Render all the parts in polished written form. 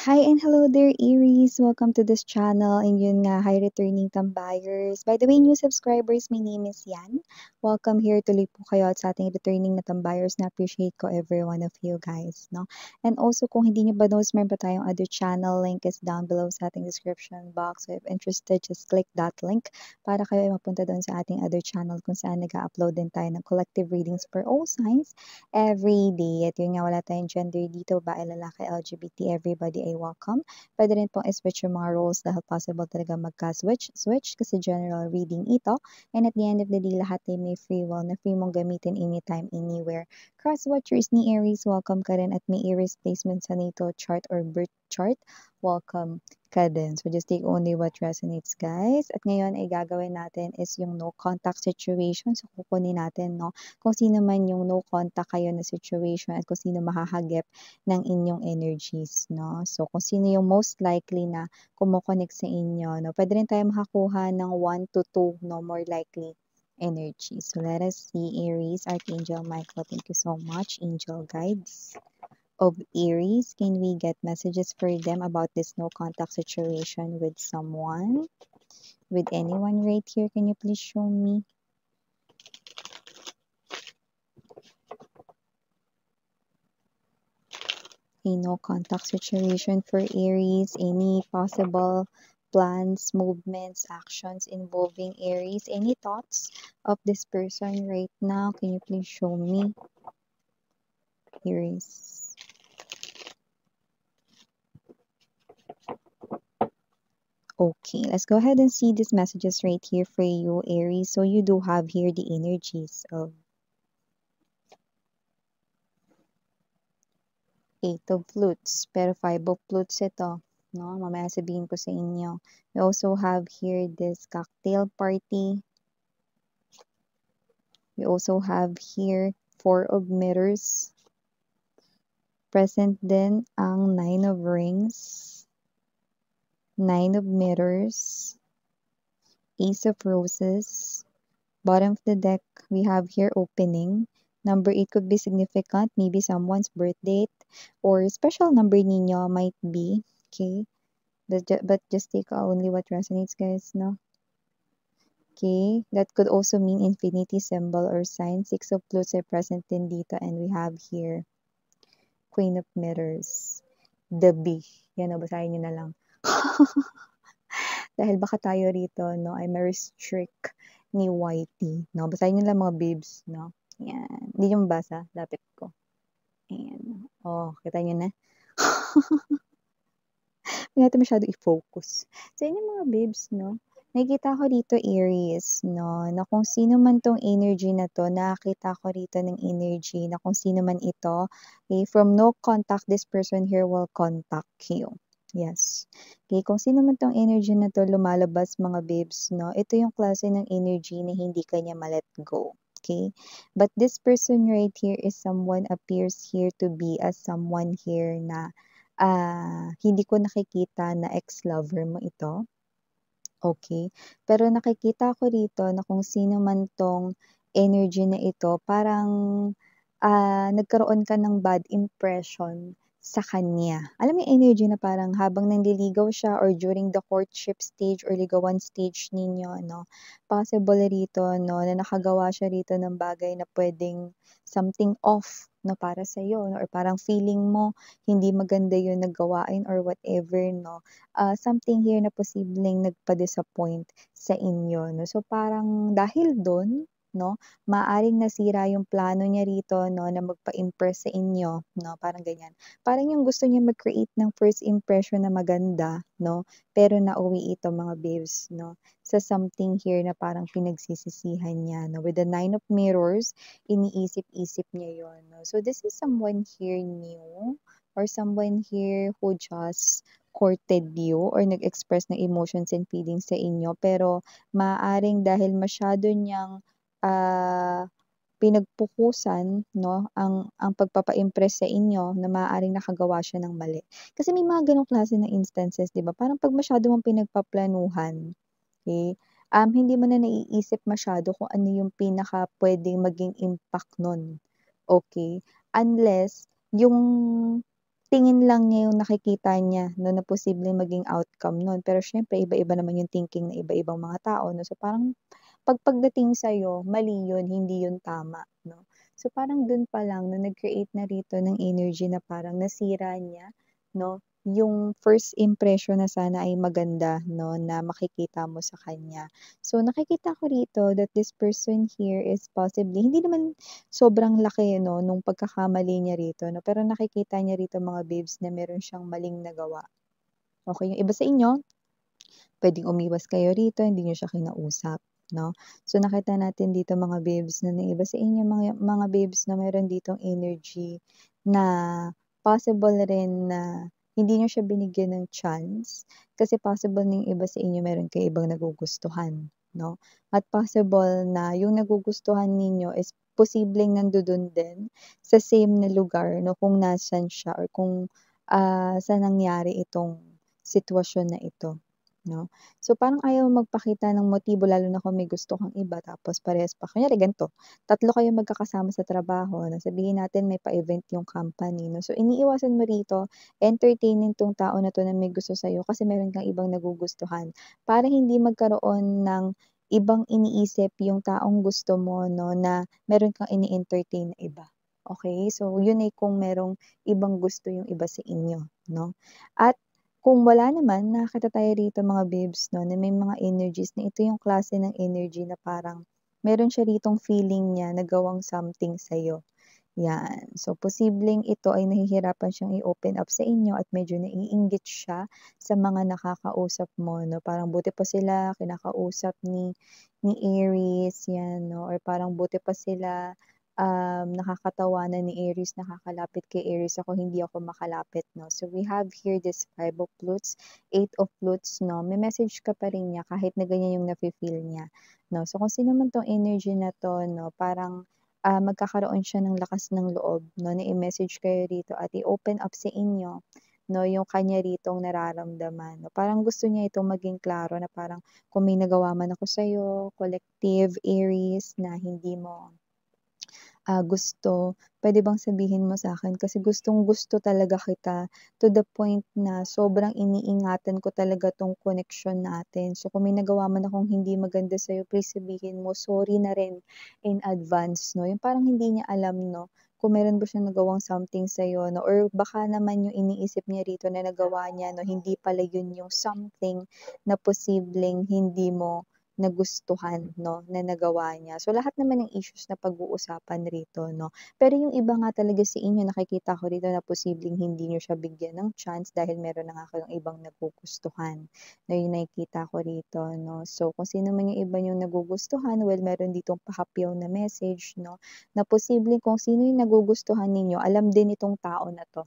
Hi and hello there, Aries. Welcome to this channel. And yun nga, hi returning tambayers. By the way, new subscribers, my name is Yan. Welcome here. Tuloy po kayo at sa ating returning na tambayers. Na-appreciate ko every one of you guys, no? And also, kung hindi nyo ba knows, meron pa tayong other channel. Link is down below sa ating description box. So if interested, just click that link para kayo ay mapunta doon sa ating other channel kung saan nag-upload din tayo ng collective readings for all signs every day. At yun nga, wala tayong gender dito, babae, lalaki, LGBT, everybody ay welcome. Pwede rin pong i-switch yung mga roles dahil possible talaga magka-switch kasi general reading ito. And at the end of the day, lahat ay may free will na free mong gamitin anytime, anywhere. Cross-watchers ni Aries, welcome ka rin at may Aries placement sa natal chart or birth chart, welcome ka din. So just take only what resonates, guys. At ngayon ay gagawin natin is yung no contact situation. So kukunin natin, no, kung sino man yung no contact kayo na situation at kung sino mahahagip ng inyong energies, no? So kung sino yung most likely na kumokonek sa inyo, no? Pwede rin tayo makakuha ng 1 to 2, no, more likely energy. So let us see, Aries, Archangel Michael, thank you so much. Angel guides of Aries, can we get messages for them about this no contact situation with someone? With anyone right here, can you please show me? A no contact situation for Aries, any possible plans, movements, actions involving Aries, any thoughts of this person right now? Can you please show me, Aries? Okay, let's go ahead and see these messages right here for you, Aries. So you do have here the energies of Eight of Flutes, pero Five of Flutes ito, no? Mamaya sabihin ko sa inyo. We also have here this cocktail party. We also have here Four of Mirrors. Present din ang Nine of Rings, Nine of Mirrors, Ace of Roses. Bottom of the deck, we have here opening. Number 8 could be significant, maybe someone's birth date or special number ninyo might be, okay? But just take only what resonates, guys, no? Okay, that could also mean infinity symbol or sign. Six of Flutes are present din dito and we have here Queen of Mirrors. The B. Yan o, basahin nyo na lang. Dahil baka tayo rito, no, ay ma-restrict ni YT. No? Basahin nyo lang mga babes, no? Yan. Hindi nyo mabasa. Lapit ko. Ayan. Oh, kita nyo na. Hindi natin masyado i-focus. Sa inyo mga babes, no? Nakikita ko dito Aries, no, na kung sino man tong energy na to, nakakita ko rito ng energy na kung sino man ito, okay, from no contact, this person here will contact you. Yes. Okay, kung sino man tong energy na to lumalabas mga babes, no, ito yung klase ng energy na hindi kanya ma-let go. Okay? But this person right here is someone appears here to be as someone here na hindi ko nakikita na ex-lover mo ito. Okay. Pero nakikita ko rito na kung sino man 'tong energy na ito parang, nagkaroon ka ng bad impression sa kanya. Alam mo yung energy na parang habang nanliligaw siya or during the courtship stage or ligawan stage ninyo 'no, possible rito 'no, na nakagawa siya rito ng bagay na puwedeng something off 'no, para sa'yo 'no, or parang feeling mo hindi maganda yun na gawain or whatever 'no. Something here na posibleng nagpa-disappoint sa inyo 'no. So, parang dahil dun 'no, maaaring nasira yung plano niya rito 'no, na magpa-impress sa inyo 'no, parang ganyan. Parang yung gusto niya mag-create ng first impression na maganda 'no, pero nauwi ito mga babes 'no, sa something here na parang pinagsisisihan niya 'no. With the Nine of Mirrors, iniisip-isip niya yun 'no. So, this is someone here new or someone here who just courted you or nag-express ng emotions and feelings sa inyo pero maaaring dahil masyado niyang, pinagpukusan 'no, ang pagpapa-impress sa inyo na maaaring nakagawa siya ng mali. Kasi may mga gano'ng klase ng instances 'di ba, parang 'pag masyado mong pinagpaplanuhan, okey, hindi mo na naiisip masyado kung ano yung pinakapuwedeng maging impact nun, okey? Unless yung tingin lang niya yung nakikita niya 'no, na posibleng maging outcome nun. Pero siyempre iba-iba naman yung thinking ng iba-ibang mga tao 'no. So parang pagdating sa'yo mali yun, hindi yun tama 'no. So parang dun pa lang 'no, nag-create na rito ng energy na parang nasira niya 'no, yung first impression na sana ay maganda 'no, na makikita mo sa kanya. So nakikita ko rito that this person here is possibly hindi naman sobrang laki 'no, nung pagkakamali niya rito 'no, pero nakikita niya rito mga babes na meron siyang maling nagawa. Okey, yung iba sa inyo, puwedeng umiwas kayo rito, hindi niyo siya kinausap 'no. So nakita natin dito mga babes na yung iba sa inyo mga babes na meron ditong energy na possible rin na hindi niyo siya binigyan ng chance, kasi possible na yung iba sa inyo meron kayong ibang nagugustuhan 'no, at possible na yung nagugustuhan ninyo is posibleng nandodo'n din sa same na lugar 'no, kung nasaan siya or kung, saan nangyari itong sitwasyon na ito 'no. So, parang ayaw magpakita ng motibo lalo na kung may gusto kang iba tapos parehas pa kunyari ganito, 3 kayong magkakasama sa trabaho na sabihin natin may pa-event yung company 'no, so iniiwasan mo rito entertainin 'tong tao na 'to na may gusto sa'yo kasi meron kang ibang nagugustuhan para hindi magkaroon ng ibang iniisip yung taong gusto mo 'no, na meron kang ini-entertain na iba, okey? So, yun ay kung merong ibang gusto yung iba sa inyo 'no, at kung wala naman, nakakita tayo rito mga babes 'no, na may mga energies na ito yung klase ng energy na parang meron siya ritong feeling niya na gawang something sa'yo, 'yan. So, posibleng ito ay nahihirapan siyang i-open up sa inyo at medyo naiinggit siya sa mga nakakausap mo 'no, parang buti pa sila kinakausap ni Aries 'yan 'no, or parang buti pa sila, nakakatawanan ni Aries, nakakalapit kay Aries, ako hindi ako makalapit 'no. So, we have here this 5 of Flutes, 8 of Flutes 'no, may message ka pa rin niya kahit na ganyan yung nafi-feel niya 'no. So, kung sino man 'tong energy na 'to 'no, parang magkakaroon siya ng lakas ng loob 'no, na i-message kayo rito at i-open up sa inyo 'no, yung kanya ritong nararamdaman 'no. Parang gusto niya itong maging klaro na parang kung may nagawa man ako sa'yo, collective Aries, na hindi mo gusto, puwede bang sabihin mo sa'kin kasi gustong-gusto talaga kita to the point na sobrang iniingatan ko talaga 'tong connection natin. So, kung may nagawa man akong hindi maganda sa'yo, please sabihin mo sorry na rin in advance 'no, yung parang hindi niya alam 'no, kung meron ba siyang nagawang something sa'yo 'no, or baka naman yung iniisip niya rito na nagawa niya 'no, hindi pala yun yung something na posibleng hindi mo nagustuhan 'no, na nagawa niya. So, lahat naman ng issues na pag-uusapan rito 'no. Pero yung iba nga talaga sa inyo nakikita ko rito na posibleng hindi niyo siya bigyan ng chance dahil meron na nga kayong ibang nagugustuhan, na yung nakikita ko rito 'no. So, kung sino man yung iba niyong nagugustuhan, well, meron ditong pahapyaw na message 'no, na posibleng kung sino yung nagugustuhan ninyo alam din itong tao na 'to,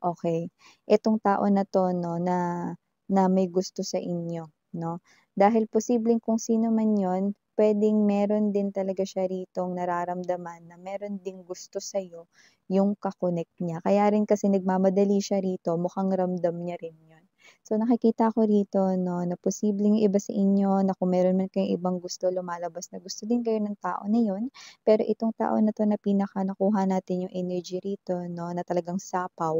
okey? Itong tao na 'to 'no, na may gusto sa inyo 'no. Dahil posibleng kung sino man yon, puwedeng meron din talaga siya ritong nararamdaman na meron ding gusto sa'yo yung ka-connect niya. Kaya rin kasi nagmamadali siya rito, mukhang ramdam niya rin yun. So, nakikita ko rito 'no, na posibleng yung iba sa inyo na kung meron man kayong ibang gusto lumalabas na gusto din kayo ng tao na yun, pero itong tao na 'to na pinaka nakuha natin yung energy rito 'no, na talagang sapaw.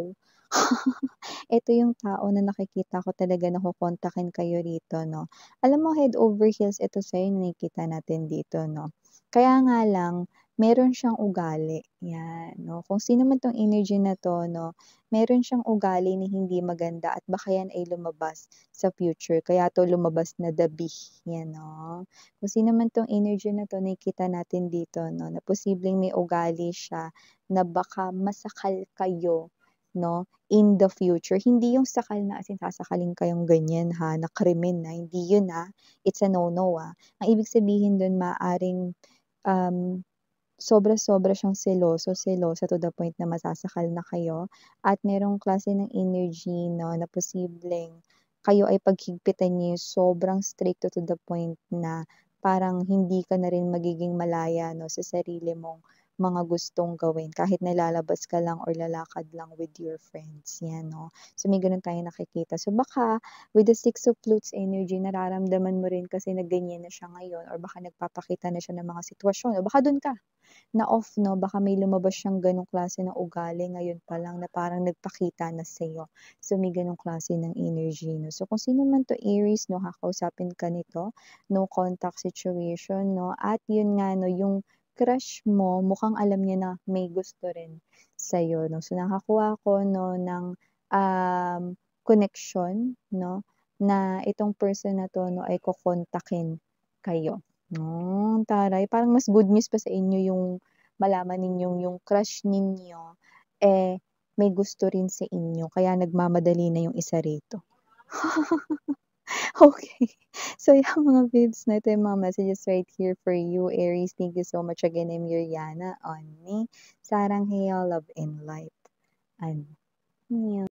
Ito yung tao na nakikita ko talaga na kokontakin kayo rito 'no. Alam mo head over heels ito sa'yo na nakikita natin dito 'no. Kaya nga lang meron siyang ugali, 'yan 'no. Kung sino man 'tong energy na 'to 'no, meron siyang ugali na hindi maganda at baka yan ay lumabas sa future kaya 'to lumabas na dabi, 'yan 'no. Kung sino man 'tong energy na 'to nakikita natin dito 'no, na posibleng may ugali siya na baka masakal kayo 'no, in the future. Hindi yung sakal na as in sasakalin kayong ganyan ha, na krimen na, hindi yun it's a no-no Ang ibig sabihin dun maaaring, um, sobra-sobra siyang seloso, selosa to the point na masasakal na kayo at merong klase ng energy 'no, na posibleng kayo ay paghigpitan niyo yung sobrang stricto to the point na parang hindi ka na rin magiging malaya 'no, sa sarili mong mga gustong gawin kahit nalalabas ka lang or lalakad lang with your friends, 'yan 'no. So, may gano'n tayong nakikita. So, baka with the Six of Flutes energy nararamdaman mo rin kasi na ganyan na siya ngayon or baka nagpapakita na siya ng mga sitwasyon o baka do'n ka na off 'no, baka may lumabas siyang gano'ng klase ng ugali ngayon pa lang na parang nagpakita na sa'yo. So, may gano'ng klase ng energy 'no. So, kung sino man 'to Aries 'no, kakausapin ka nito, no contact situation 'no, at yun nga 'no, yung crush mo mukhang alam niya na may gusto rin sa'yo 'no. So, nakakuha ako 'no ng, connection 'no, na itong person na 'to 'no ay kokontakin kayo. Ang taray. Parang mas good news pa sa inyo yung malaman ninyong yung crush ninyo, eh, may gusto rin sa inyo kaya nagmamadali na yung isa rito. Okay. So, yung mga babes 'no, ito yung mga messages right here for you, Aries. Thank you so much again. I'm Yuriana on ni Sarang Heyo, Love and Light. Ano,